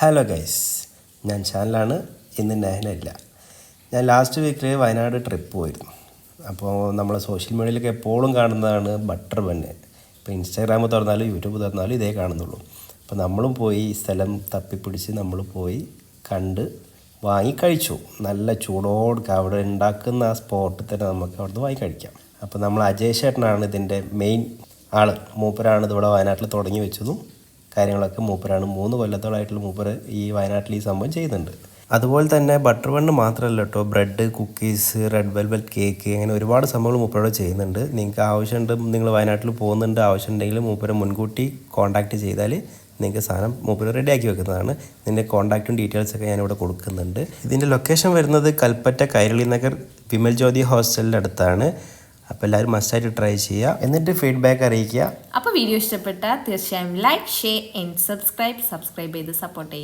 Hello guys, ഞാൻ ചാനലാണ്. ഇന്ന് നഹനയില്ല. ഞാൻ ലാസ്റ്റ് വീക്കിൽ വയനാട് ട്രിപ്പ് പോയിരുന്നു. അപ്പോൾ നമ്മൾ സോഷ്യൽ മീഡിയയിലൊക്കെ എപ്പോഴും കാണുന്നതാണ് ബട്ടർ ബണ്ണ്. ഇപ്പോൾ ഇൻസ്റ്റാഗ്രാം തുറന്നാലും യൂട്യൂബ് തുറന്നാലും ഇതേ കാണുന്നുള്ളൂ. അപ്പോൾ നമ്മളും പോയി ഈ സ്ഥലം തപ്പിപ്പിടിച്ച് നമ്മൾ പോയി കണ്ട് വാങ്ങി കഴിച്ചു. നല്ല ചൂടോടെ അവിടെ ഉണ്ടാക്കുന്ന ആ സ്പോട്ടിൽ തന്നെ നമുക്ക് അവിടുന്ന് വാങ്ങി കഴിക്കാം. അപ്പോൾ നമ്മൾ അജയ് ചേട്ടനാണ് ഇതിൻ്റെ മെയിൻ ആൾ. മൂപ്പരാണ് ഇതിവിടെ വയനാട്ടിൽ തുടങ്ങി വെച്ചതും കാര്യങ്ങളൊക്കെ മൂപ്പരാണ്. 3 കൊല്ലത്തോളമായിട്ടുള്ള മൂപ്പര് ഈ വയനാട്ടിൽ ഈ സംഭവം ചെയ്യുന്നുണ്ട്. അതുപോലെ തന്നെ ബട്ടർ ബണ്ണ് മാത്രമല്ല കേട്ടോ, bread, cookies, red velvet cake, അങ്ങനെ ഒരുപാട് സംഭവങ്ങൾ മൂപ്പരോട് ചെയ്യുന്നുണ്ട്. നിങ്ങൾക്ക് ആവശ്യമുണ്ട്, നിങ്ങൾ വയനാട്ടിൽ പോകുന്നുണ്ട്, ആവശ്യമുണ്ടെങ്കിൽ മൂപ്പരെ മുൻകൂട്ടി കോൺടാക്റ്റ് ചെയ്താൽ നിങ്ങൾക്ക് സാധനം മൂപ്പര് റെഡിയാക്കി വെക്കുന്നതാണ്. ഇതിൻ്റെ കോൺടാക്റ്റും ഡീറ്റെയിൽസൊക്കെ ഞാനിവിടെ കൊടുക്കുന്നുണ്ട്. ഇതിൻ്റെ ലൊക്കേഷൻ വരുന്നത് കൽപ്പറ്റ കൈരളി നഗർ വിമൽ ജ്യോതി ഹോസ്റ്റലിൻ്റെ അടുത്താണ്. അപ്പോൾ എല്ലാവരും മസ്റ്റായിട്ട് ട്രൈ ചെയ്യുക, എന്നിട്ട് ഫീഡ്ബാക്ക് അറിയിക്കുക. അപ്പോൾ വീഡിയോ ഇഷ്ടപ്പെട്ടാൽ തീർച്ചയായും ലൈക്ക്, ഷെയർ ആൻഡ് സബ്സ്ക്രൈബ് ചെയ്ത് സപ്പോർട്ട് ചെയ്യുക.